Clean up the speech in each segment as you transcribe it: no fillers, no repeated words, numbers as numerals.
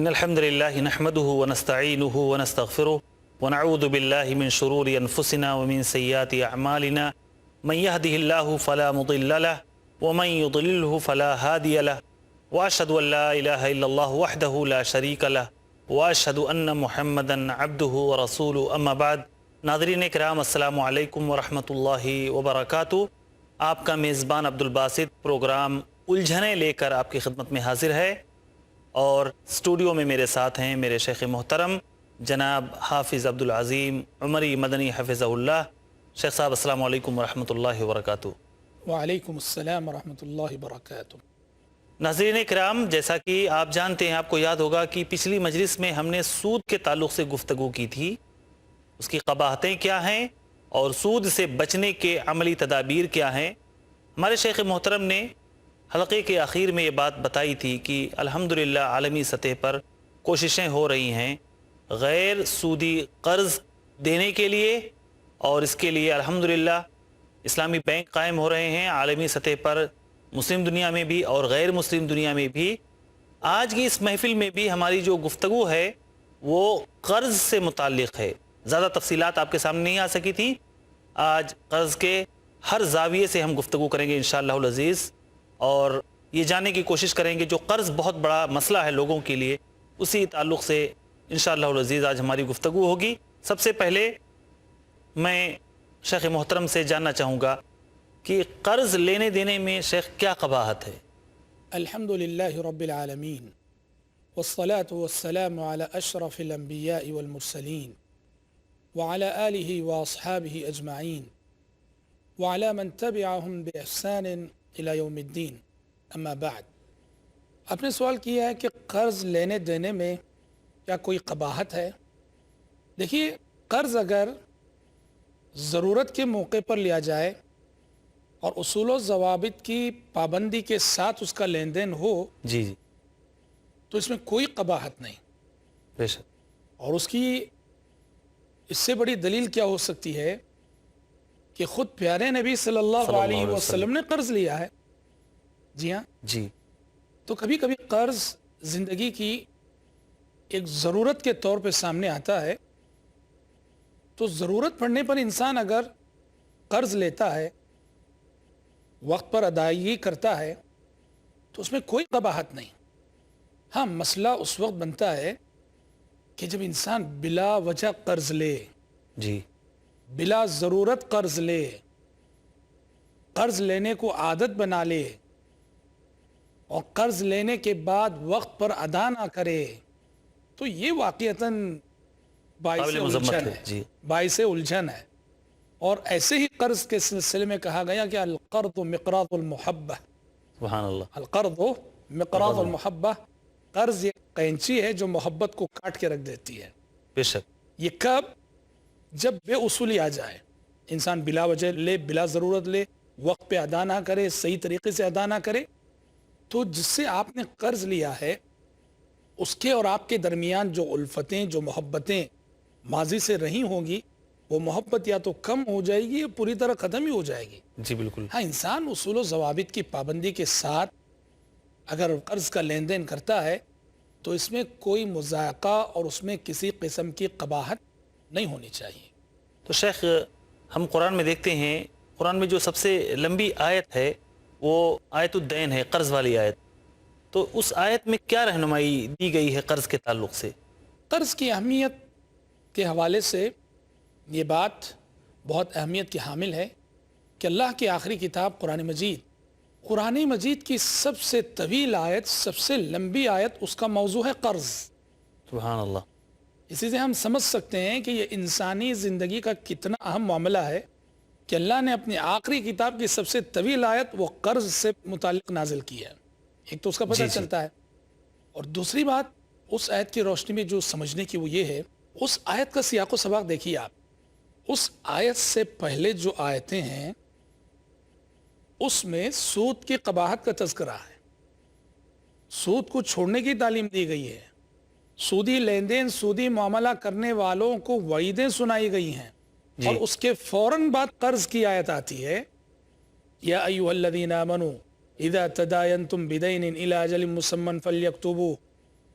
إن الحمد لله نحمده ونستعينه ونستغفره ونعوذ بالله من شرور أنفسنا ومن سيئات أعمالنا من يهده الله فلا مضل له ومن يضلله فلا هادي له وأشهد أن لا إله إلا الله وحده لا شريك له وأشهد أن محمدا عبده ورسوله أما بعد. ناظرین کرام السلام علیکم ورحمۃ اللہ وبرکاتہ. آپ کا میزبان عبدالباسط پروگرام الجھنیں لے کر آپ کی خدمت میں حاضر ہے اور اسٹوڈیو میں میرے ساتھ ہیں میرے شیخ محترم جناب حافظ عبدالعظیم عمری مدنی حفظہ اللہ. شیخ صاحب السلام علیکم ورحمۃ اللہ وبرکاتہ. وعلیکم السلام ورحمۃ اللہ وبرکاتہ. ناظرین کرام، جیسا کہ آپ جانتے ہیں، آپ کو یاد ہوگا کہ پچھلی مجلس میں ہم نے سود کے تعلق سے گفتگو کی تھی، اس کی قباحتیں کیا ہیں اور سود سے بچنے کے عملی تدابیر کیا ہیں. ہمارے شیخ محترم نے حلقے کے آخر میں یہ بات بتائی تھی کہ الحمدللہ عالمی سطح پر کوششیں ہو رہی ہیں غیر سودی قرض دینے کے لیے، اور اس کے لیے الحمدللہ اسلامی بینک قائم ہو رہے ہیں عالمی سطح پر، مسلم دنیا میں بھی اور غیر مسلم دنیا میں بھی. آج کی اس محفل میں بھی ہماری جو گفتگو ہے وہ قرض سے متعلق ہے. زیادہ تفصیلات آپ کے سامنے نہیں آ سکی تھی. آج قرض کے ہر زاویے سے ہم گفتگو کریں گے انشاءاللہ العزیز، اور یہ جاننے کی کوشش کریں گے جو قرض بہت بڑا مسئلہ ہے لوگوں کے لیے، اسی تعلق سے انشاءاللہ العزیز آج ہماری گفتگو ہوگی. سب سے پہلے میں شیخ محترم سے جاننا چاہوں گا کہ قرض لینے دینے میں شیخ کیا قباحت ہے؟ الحمد للہ رب العالمین والصلاة والسلام على اشرف الانبیاء والمرسلین وعلى آلہ واصحابہ اجمعین وعلى من تبعهم بإحسان الى یوم الدین. اما بعد، آپ نے سوال کیا ہے کہ قرض لینے دینے میں کیا کوئی قباحت ہے. دیکھیے، قرض اگر ضرورت کے موقع پر لیا جائے اور اصول و ضوابط کی پابندی کے ساتھ اس کا لین دین ہو جی تو اس میں کوئی قباحت نہیں. بے شک. اور اس کی اس سے بڑی دلیل کیا ہو سکتی ہے کہ خود پیارے نبی صلی اللہ علیہ وسلم نے قرض لیا ہے. جی ہاں. جی. تو کبھی کبھی قرض زندگی کی ایک ضرورت کے طور پہ سامنے آتا ہے، تو ضرورت پڑنے پر انسان اگر قرض لیتا ہے، وقت پر ادائیگی کرتا ہے، تو اس میں کوئی قباحت نہیں. ہاں، مسئلہ اس وقت بنتا ہے کہ جب انسان بلا وجہ قرض لے، جی، بلا ضرورت قرض لے، قرض لینے کو عادت بنا لے اور قرض لینے کے بعد وقت پر ادا نہ کرے، تو یہ واقعتاً باعث الجھن ہے. جی. باعث الجھن ہے. اور ایسے ہی قرض کے سلسلے میں کہا گیا کہ القرض مقراض المحبہ. سبحان اللہ. القرض مقراض المحبہ. قرض ایک قینچی ہے جو محبت کو کاٹ کے رکھ دیتی ہے. بے شک. یہ کب؟ جب بے اصولی آ جائے، انسان بلا وجہ لے، بلا ضرورت لے، وقت پہ ادا نہ کرے، صحیح طریقے سے ادا نہ کرے، تو جس سے آپ نے قرض لیا ہے اس کے اور آپ کے درمیان جو الفتیں، جو محبتیں ماضی سے رہی ہوں گی، وہ محبت یا تو کم ہو جائے گی یا پوری طرح ختم ہی ہو جائے گی. جی بالکل. ہاں، انسان اصول و ضوابط کی پابندی کے ساتھ اگر قرض کا لین دین کرتا ہے تو اس میں کوئی مذائقہ اور اس میں کسی قسم کی قباحت نہیں ہونی چاہیے. تو شیخ، ہم قرآن میں دیکھتے ہیں، قرآن میں جو سب سے لمبی آیت ہے وہ آیت الدین ہے، قرض والی آیت. تو اس آیت میں کیا رہنمائی دی گئی ہے قرض کے تعلق سے؟ قرض کی اہمیت کے حوالے سے یہ بات بہت اہمیت کی حامل ہے کہ اللہ کی آخری کتاب قرآن مجید کی سب سے طویل آیت، سب سے لمبی آیت، اس کا موضوع ہے قرض. سبحان اللہ. اسی سے ہم سمجھ سکتے ہیں کہ یہ انسانی زندگی کا کتنا اہم معاملہ ہے کہ اللہ نے اپنی آخری کتاب کی سب سے طویل آیت وہ قرض سے متعلق نازل کی ہے. ایک تو اس کا پتہ چلتا ہے، اور دوسری بات اس آیت کی روشنی میں جو سمجھنے کی وہ یہ ہے، اس آیت کا سیاق و سباق دیکھیے آپ. اس آیت سے پہلے جو آیتیں ہیں اس میں سود کی قباحت کا تذکرہ ہے، سود کو چھوڑنے کی تعلیم دی گئی ہے، سودی لین دین، سودی معاملہ کرنے والوں کو وعیدیں سنائی گئی ہیں. اور اس کے فوراً بعد قرض کی آیت آتی ہے، یا ایھا الذین آمنوا اذا تداینتم بدین الی اجل مسمی فلیکتبوہ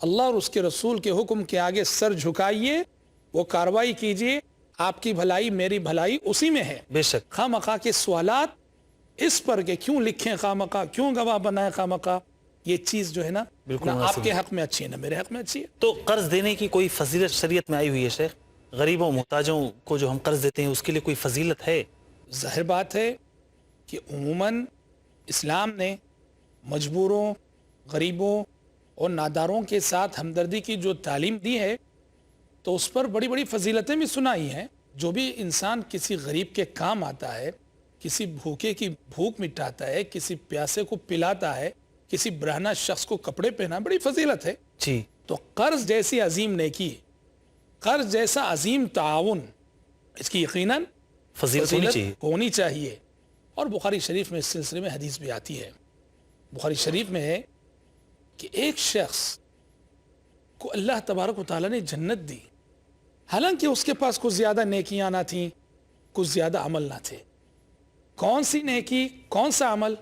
اللہ اور اس کے رسول کے حکم کے آگے سر جھکائیے، وہ کاروائی کیجیے، آپ کی بھلائی میری بھلائی اسی میں ہے۔ بے شک خواہ مخواہ کے سوالات اس پر کہ کیوں لکھیں خواہ مخواہ، کیوں گواہ بنائیں خواہ مخواہ، یہ چیز جو ہے نا بالکل نہ مناسب آپ کے حق میں اچھی ہے نہ میرے حق میں اچھی ہے۔ تو قرض دینے کی کوئی فضیلت شریعت میں آئی ہوئی ہے شیخ؟ غریبوں محتاجوں کو جو ہم قرض دیتے ہیں اس کے لیے کوئی فضیلت ہے؟ ظاہر بات ہے کہ عموماً اسلام نے مجبوروں، غریبوں اور ناداروں کے ساتھ ہمدردی کی جو تعلیم دی ہے تو اس پر بڑی بڑی فضیلتیں بھی سنائی ہیں۔ جو بھی انسان کسی غریب کے کام آتا ہے، کسی بھوکے کی بھوک مٹاتا ہے، کسی پیاسے کو پلاتا ہے، کسی برہنہ شخص کو کپڑے پہنا، بڑی فضیلت ہے۔ جی تو قرض جیسی عظیم نیکی، قرض جیسا عظیم تعاون، اس کی یقیناً فضیلت ہونی چاہیے۔ ہونی چاہیے۔ اور بخاری شریف میں اس سلسلے میں حدیث بھی آتی ہے۔ بخاری شریف میں ہے کہ ایک شخص کو اللہ تبارک و تعالیٰ نے جنت دی، حالانکہ اس کے پاس کچھ زیادہ نیکیاں نہ تھیں، کچھ زیادہ عمل نہ تھے۔ کون سی نیکی، کون سا عمل؟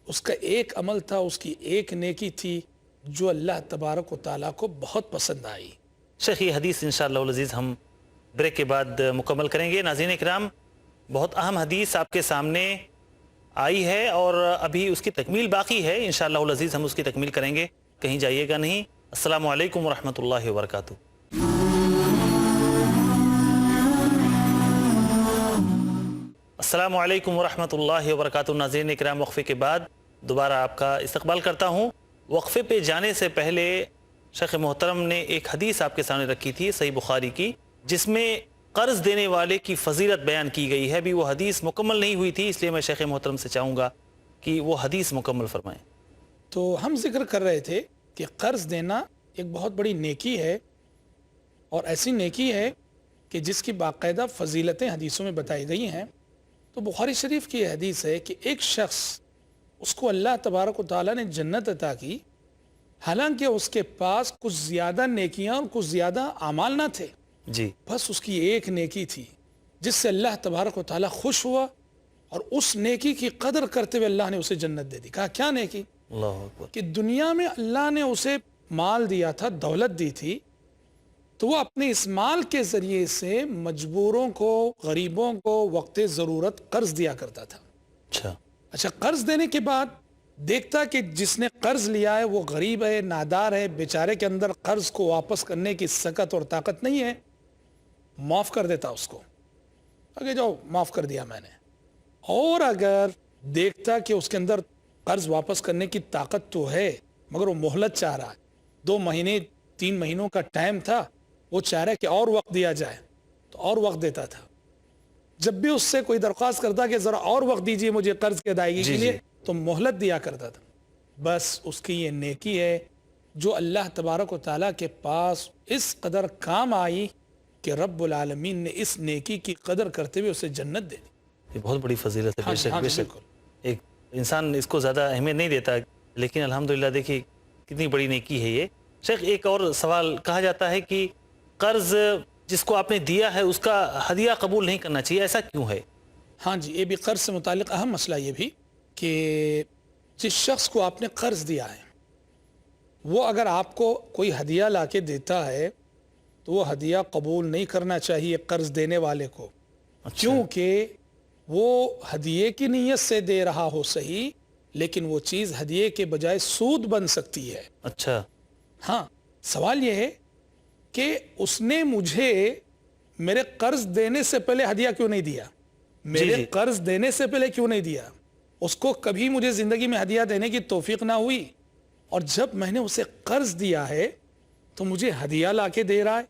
اس کا ایک عمل تھا، اس کی ایک نیکی تھی جو اللہ تبارک و تعالیٰ کو بہت پسند آئی۔ شیخ یہ حدیث انشاءاللہ العزیز ہم بریک کے بعد مکمل کریں گے۔ ناظرین اکرام، بہت اہم حدیث آپ کے سامنے آئی ہے اور ابھی اس کی تکمیل باقی ہے، انشاءاللہ العزیز ہم اس کی تکمیل کریں گے، کہیں جائیے گا نہیں۔ السلام علیکم ورحمۃ اللہ وبرکاتہ۔ السلام علیکم ورحمۃ اللہ وبرکاتہ۔ ناظرین اکرام، وقفے کے بعد دوبارہ آپ کا استقبال کرتا ہوں۔ وقفے پہ جانے سے پہلے شیخ محترم نے ایک حدیث آپ کے سامنے رکھی تھی صحیح بخاری کی، جس میں قرض دینے والے کی فضیلت بیان کی گئی ہے۔ ابھی وہ حدیث مکمل نہیں ہوئی تھی، اس لیے میں شیخ محترم سے چاہوں گا کہ وہ حدیث مکمل فرمائیں۔ تو ہم ذکر کر رہے تھے کہ قرض دینا ایک بہت بڑی نیکی ہے، اور ایسی نیکی ہے کہ جس کی باقاعدہ فضیلتیں حدیثوں میں بتائی گئی ہیں۔ تو بخاری شریف کی یہ حدیث ہے کہ ایک شخص، اس کو اللہ تبارک و تعالیٰ نے جنت عطا کی، حالانکہ اس کے پاس کچھ زیادہ نیکیاں اور کچھ زیادہ اعمال نہ تھے، جی بس اس کی ایک نیکی تھی جس سے اللہ تبارک و تعالیٰ خوش ہوا، اور اس نیکی کی قدر کرتے ہوئے اللہ نے اسے جنت دے دی۔ کہا کیا نیکی؟ اللہ اکبر۔ کہ دنیا میں اللہ نے اسے مال دیا تھا، دولت دی تھی، تو وہ اپنے اس مال کے ذریعے سے مجبوروں کو، غریبوں کو وقت ضرورت قرض دیا کرتا تھا۔ اچھا، قرض دینے کے بعد دیکھتا کہ جس نے قرض لیا ہے وہ غریب ہے، نادار ہے، بیچارے کے اندر قرض کو واپس کرنے کی سکت اور طاقت نہیں ہے، معاف کر دیتا اس کو، آگے جاؤ، معاف کر دیا میں نے۔ اور اگر دیکھتا کہ اس کے اندر قرض واپس کرنے کی طاقت تو ہے مگر وہ مہلت چاہ رہا ہے، 2 مہینے 3 مہینوں کا ٹائم تھا، وہ چاہ رہا ہے کہ اور وقت دیا جائے، تو اور وقت دیتا تھا۔ جب بھی اس سے کوئی درخواست کرتا کہ ذرا اور وقت دیجئے مجھے قرض کی ادائیگی کے لیے، تو مہلت دیا کرتا تھا۔ بس اس کی یہ نیکی ہے جو اللہ تبارک و تعالیٰ کے پاس اس قدر کام آئی کہ رب العالمین نے اس نیکی کی قدر کرتے ہوئے اسے جنت دے دی۔ یہ بہت بڑی فضیلت ہے، بے شک بے شک۔ ایک انسان اس کو زیادہ اہمیت نہیں دیتا، لیکن الحمدللہ دیکھیے کتنی بڑی نیکی ہے یہ۔ شیخ ایک اور سوال، کہا جاتا ہے کہ قرض جس کو آپ نے دیا ہے اس کا ہدیہ قبول نہیں کرنا چاہیے، ایسا کیوں ہے؟ ہاں جی، یہ بھی قرض سے متعلق اہم مسئلہ یہ بھی کہ جس شخص کو آپ نے قرض دیا ہے وہ اگر آپ کو کوئی ہدیہ لا کے دیتا ہے تو وہ ہدیہ قبول نہیں کرنا چاہیے قرض دینے والے کو، کیونکہ وہ ہدیے کی نیت سے دے رہا ہو صحیح، لیکن وہ چیز ہدیے کے بجائے سود بن سکتی ہے۔ اچھا، ہاں، سوال یہ ہے کہ اس نے مجھے میرے قرض دینے سے پہلے ہدیہ کیوں نہیں دیا؟ میرے قرض دینے سے پہلے کیوں نہیں دیا؟ اس کو کبھی مجھے زندگی میں ہدیہ دینے کی توفیق نہ ہوئی، اور جب میں نے اسے قرض دیا ہے تو مجھے ہدیہ لا کے دے رہا ہے،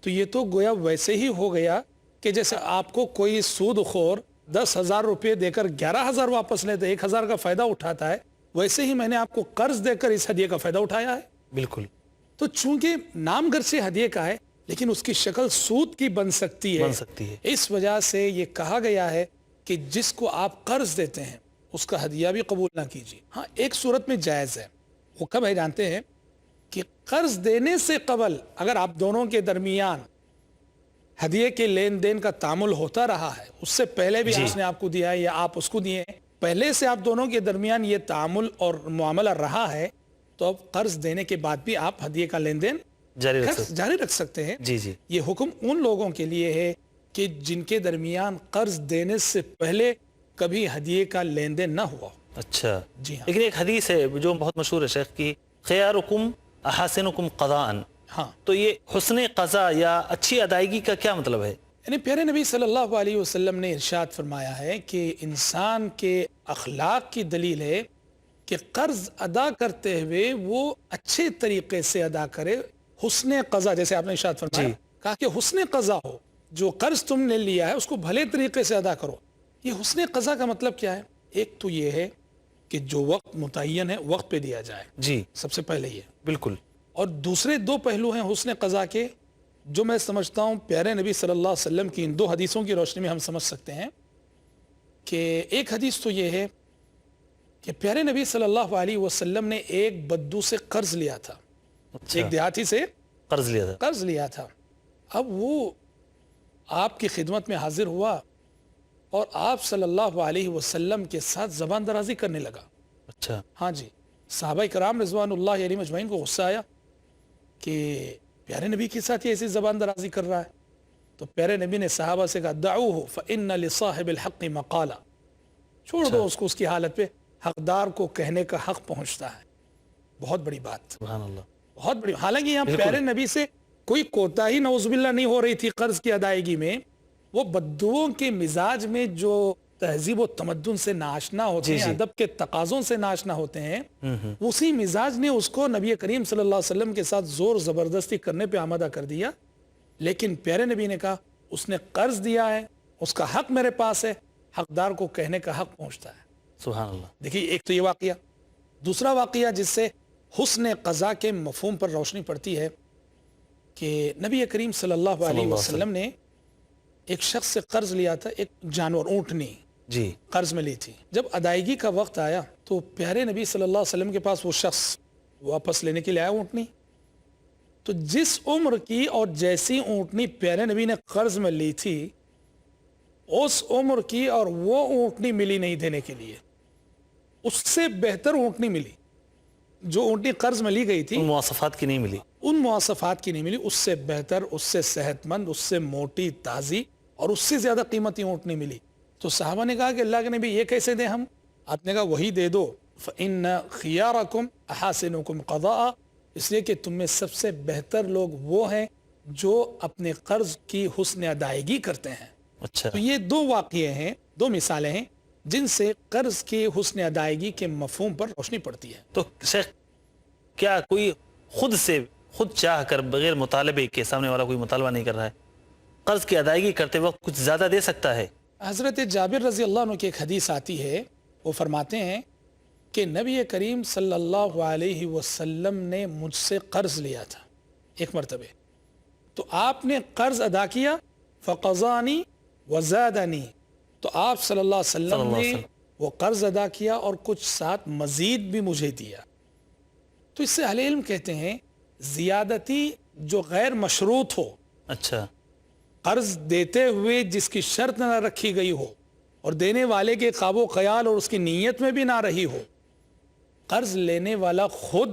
تو یہ تو گویا ویسے ہی ہو گیا کہ جیسے آپ کو کوئی سود خور 10,000 روپے دے کر 11,000 واپس لیتے، 1,000 کا فائدہ اٹھاتا ہے، ویسے ہی میں نے آپ کو قرض دے کر اس ہدیے کا فائدہ اٹھایا ہے۔ بالکل۔ تو چونکہ نام گرچہ ہدیے کا ہے لیکن اس کی شکل سود کی بن سکتی ہے، اس وجہ سے یہ کہا گیا ہے کہ جس کو آپ قرض دیتے ہیں اس کا ہدیہ بھی قبول نہ کیجیے۔ ہاں، ایک صورت میں جائز ہے، وہ کب ہے جانتے ہیں؟ کہ قرض دینے سے قبل اگر آپ دونوں کے درمیان ہدیے کے لین دین کا تعامل ہوتا رہا ہے، اس سے پہلے بھی اس نے آپ کو دیا ہے یا آپ اس کو دیے ہیں، پہلے سے آپ دونوں کے درمیان یہ تعامل اور معاملہ رہا ہے، تو اب قرض دینے کے بعد بھی آپ ہدیے کا لین دین جاری رکھ سکتے جاری رکھ سکتے ہیں. جی جی یہ حکم ان لوگوں کے لیے ہے کہ جن کے درمیان قرض دینے سے پہلے کبھی ہدیے کا لین دین نہ ہوا. اچھا. جی ہاں. لیکن ایک حدیث ہے جو بہت مشہور ہے شیخ کی، خیارکم احسنکم قضاء. ہاں، تو یہ حسن قضا یا اچھی ادائیگی کا کیا مطلب ہے؟ یعنی پیارے نبی صلی اللہ علیہ وسلم نے ارشاد فرمایا ہے کہ انسان کے اخلاق کی دلیل ہے کہ قرض ادا کرتے ہوئے وہ اچھے طریقے سے ادا کرے. حسن قضا، جیسے آپ نے ارشاد فرمایا، جی. کہا کہ حسن قضا ہو، جو قرض تم نے لیا ہے اس کو بھلے طریقے سے ادا کرو. یہ حسن قضا کا مطلب کیا ہے؟ ایک تو یہ ہے کہ جو وقت متعین ہے وقت پہ دیا جائے، جی سب سے پہلے یہ. بالکل. اور دوسرے دو پہلو ہیں حسن قضا کے، جو میں سمجھتا ہوں پیارے نبی صلی اللہ علیہ وسلم کی ان دو حدیثوں کی روشنی میں ہم سمجھ سکتے ہیں. کہ ایک حدیث تو یہ ہے کہ پیارے نبی صلی اللہ علیہ وسلم نے ایک بدو سے قرض لیا تھا. اچھا. ایک دیہاتی سے قرض لیا تھا. قرض لیا تھا. اب وہ آپ کی خدمت میں حاضر ہوا اور آپ صلی اللہ علیہ وسلم کے ساتھ زبان درازی کرنے لگا. اچھا. ہاں جی. صحابہ کرام رضوان اللہ علیہ مجمعین کو غصہ آیا کہ پیارے نبی کے ساتھ یہ ایسی زبان درازی کر رہا ہے. تو پیارے نبی نے صحابہ سے کہا دعوہ فإن لصاحب الحق مقالا، چھوڑ دو اس کو، اس کی حالت پہ، حقدار کو کہنے کا حق پہنچتا ہے. بہت بڑی بات، سبحان اللہ. بہت بڑی. حالانکہ یہاں بالکل. پیارے نبی سے کوئی کوتاہی نعوذ باللہ نہیں ہو رہی تھی قرض کی ادائیگی میں. وہ بدوؤں کے مزاج میں جو تہذیب و تمدن سے ناشنا ہوتے ہیں، ادب کے تقاضوں سے ناشنا ہوتے ہیں، اسی مزاج نے اس کو نبی کریم صلی اللہ علیہ وسلم کے ساتھ زور زبردستی کرنے پہ آمادہ کر دیا. لیکن پیارے نبی نے کہا اس نے قرض دیا ہے، اس کا حق میرے پاس ہے، حقدار کو کہنے کا حق پہنچتا ہے. سبحان اللہ. دیکھیے ایک تو یہ واقعہ. دوسرا واقعہ جس سے حسن قضا کے مفہوم پر روشنی پڑتی ہے کہ نبی کریم صلی اللہ علیہ وسلم نے ایک شخص سے قرض لیا تھا، ایک جانور، اونٹنی جی قرض میں لی تھی. جب ادائیگی کا وقت آیا تو پیارے نبی صلی اللہ علیہ وسلم کے پاس وہ شخص واپس لینے کے لیے آیا اونٹنی. تو جس عمر کی اور جیسی اونٹنی پیارے نبی نے قرض میں لی تھی، اس عمر کی اور وہ اونٹنی ملی نہیں دینے کے لیے. اس سے بہتر اونٹنی ملی. جو اونٹنی قرض میں لی گئی تھی ان مواصفات کی نہیں ملی. ان مواصفات کی نہیں ملی. اس سے بہتر، اس سے صحت مند، اس سے موٹی تازی اور اس سے زیادہ قیمتی اونٹنی ملی. تو صحابہ نے کہا کہ اللہ کے نبی یہ کیسے دیں ہم؟ آپ نے کہا وہی دے دو. فإن خياركم أحسنكم قضاء، اس لیے کہ تم میں سب سے بہتر لوگ وہ ہیں جو اپنے قرض کی حسن ادائیگی کرتے ہیں. اچھا. تو یہ دو واقعے ہیں، دو مثالیں ہیں جن سے قرض کی حسن ادائیگی کے مفہوم پر روشنی پڑتی ہے. تو شیخ کیا کوئی خود چاہ کر بغیر مطالبے کے، سامنے والا کوئی مطالبہ نہیں کر رہا ہے، قرض کی ادائیگی کرتے وقت کچھ زیادہ دے سکتا ہے؟ حضرت جابر رضی اللہ عنہ کی ایک حدیث آتی ہے، وہ فرماتے ہیں کہ نبی کریم صلی اللہ علیہ وسلم نے مجھ سے قرض لیا تھا ایک مرتبہ، تو آپ نے قرض ادا کیا، فقضانی وزادنی، تو آپ صلی اللہ علیہ وسلم نے وہ قرض ادا کیا اور کچھ ساتھ مزید بھی مجھے دیا. تو اس سے اہل علم کہتے ہیں زیادتی جو غیر مشروط ہو، اچھا. قرض دیتے ہوئے جس کی شرط نہ رکھی گئی ہو اور دینے والے کے قاب و خیال اور اس کی نیت میں بھی نہ رہی ہو، قرض لینے والا خود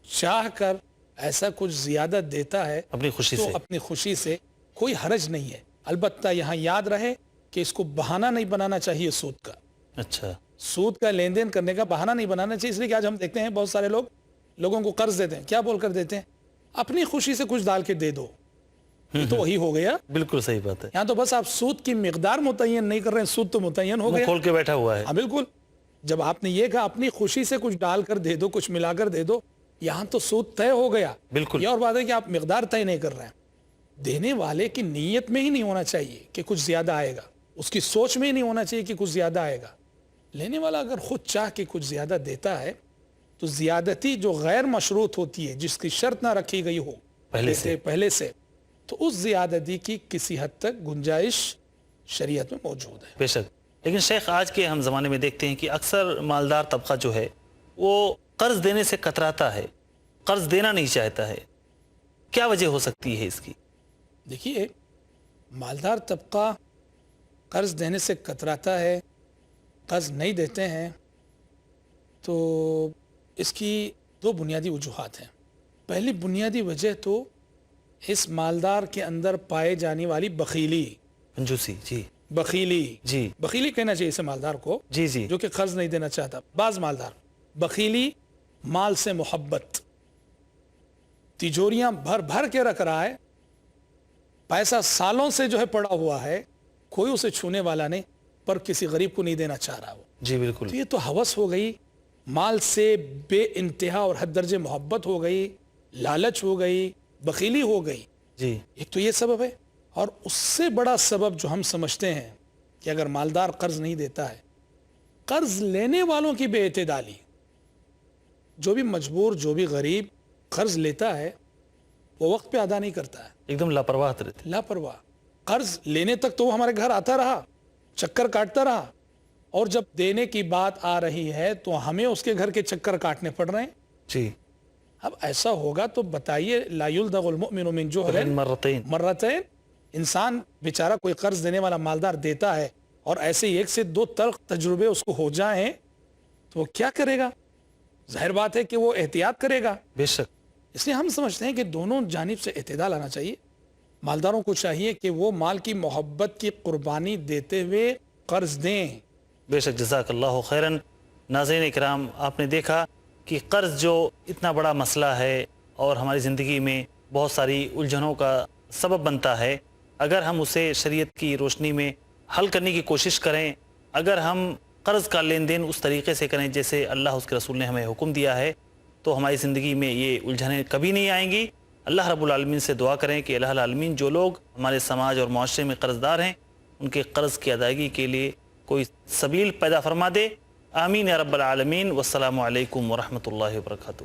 چاہ کر ایسا کچھ زیادہ دیتا ہے اپنی خوشی تو سے، اپنی خوشی سے کوئی حرج نہیں ہے. البتہ یہاں یاد رہے کہ اس کو بہانہ نہیں بنانا چاہیے سود کا. اچھا. سود کا لین دین کرنے کا بہانہ نہیں بنانا چاہیے. اس لیے کہ آج ہم دیکھتے ہیں بہت سارے لوگوں کو قرض دیتے ہیں، کیا بول کر دیتے ہیں؟ اپنی خوشی سے کچھ ڈال کے دے دو. یہ تو وہی ہو گیا. بالکل صحیح بات ہے. یہاں تو بس آپ سود کی مقدار متعین نہیں کر رہے ہیں، سود تو متعین ہو منہ گیا. کھول کے بیٹھا ہوا ہے. ہاں بالکل. جب آپ نے یہ کہا اپنی خوشی سے کچھ ڈال کر دے دو، کچھ ملا کر دے دو، یہاں تو سود طے ہو گیا. بالکل. یہ اور بات ہے کہ آپ مقدار طے نہیں کر رہے ہیں. دینے والے کی نیت میں ہی نہیں ہونا چاہیے کہ کچھ زیادہ آئے گا، اس کی سوچ میں ہی نہیں ہونا چاہیے کہ کچھ زیادہ آئے گا. لینے والا اگر خود چاہ کے کچھ زیادہ دیتا ہے تو زیادتی جو غیر مشروط ہوتی ہے، جس کی شرط نہ رکھی گئی ہو پہلے سے، تو اس زیادتی کی کسی حد تک گنجائش شریعت میں موجود ہے. بے شک. لیکن شیخ آج کے ہم زمانے میں دیکھتے ہیں کہ اکثر مالدار طبقہ جو ہے وہ قرض دینے سے کتراتا ہے، قرض دینا نہیں چاہتا ہے. کیا وجہ ہو سکتی ہے اس کی؟ دیکھیے مالدار طبقہ قرض دینے سے کتراتا ہے، قرض نہیں دیتے ہیں، تو اس کی دو بنیادی وجوہات ہیں. پہلی بنیادی وجہ تو اس مالدار کے اندر پائے جانے والی بخیلی. کنجوسی. جی جی بخیلی کہنا چاہیے اسے مالدار کو, جی جی جو کہ قرض نہیں دینا چاہتا. بعض مالدار بخیلی, مال سے محبت, تجوریاں بھر بھر کے رکھ رہا ہے, پیسہ سالوں سے جو ہے پڑا ہوا ہے, کوئی اسے چھونے والا نہیں, پر کسی غریب کو نہیں دینا چاہ رہا وہ. جی بالکل. تو یہ تو ہوس ہو گئی, مال سے بے انتہا اور حد درجے محبت ہو گئی, لالچ ہو گئی, بخیلی ہو گئی. جی ایک تو یہ سبب ہے, اور اس سے بڑا سبب جو ہم سمجھتے ہیں کہ اگر مالدار قرض نہیں دیتا ہے, قرض لینے والوں کی بے اعتدالی. جو بھی مجبور, جو بھی غریب قرض لیتا ہے وہ وقت پہ ادا نہیں کرتا ہے, ایک دم لاپرواہ رہتے. لاپرواہ. قرض لینے تک تو وہ ہمارے گھر آتا رہا, چکر کاٹتا رہا, اور جب دینے کی بات آ رہی ہے تو ہمیں اس کے گھر کے چکر کاٹنے پڑ رہے ہیں. جی. اب ایسا ہوگا تو بتائیے, لا یلدغ المؤمن من جوہر مرتين. انسان بیچارہ کوئی قرض دینے والا مالدار دیتا ہے اور ایسے ہی ایک سے دو تلخ تجربے اس کو ہو جائیں تو وہ کیا کرے گا؟ ظاہر بات ہے کہ وہ احتیاط کرے گا. بے شک. اس لیے ہم سمجھتے ہیں کہ دونوں جانب سے اعتدال آنا چاہیے. مالداروں کو چاہیے کہ وہ مال کی محبت کی قربانی دیتے ہوئے قرض دیں. بے شک. جزاک اللہ خیراً. ناظرین اکرام, آپ نے دیکھا کہ قرض جو اتنا بڑا مسئلہ ہے اور ہماری زندگی میں بہت ساری الجھنوں کا سبب بنتا ہے, اگر ہم اسے شریعت کی روشنی میں حل کرنے کی کوشش کریں, اگر ہم قرض کا لین دین اس طریقے سے کریں جیسے اللہ اس کے رسول نے ہمیں حکم دیا ہے, تو ہماری زندگی میں یہ الجھنیں کبھی نہیں آئیں گی. اللہ رب العالمین سے دعا کریں کہ الہ العالمین جو لوگ ہمارے سماج اور معاشرے میں قرض دار ہیں ان کے قرض کی ادائیگی کے لیے کوئی سبیل پیدا فرما دے. آمین یا رب العالمین. والسلام علیکم ورحمۃ اللہ وبرکاتہ.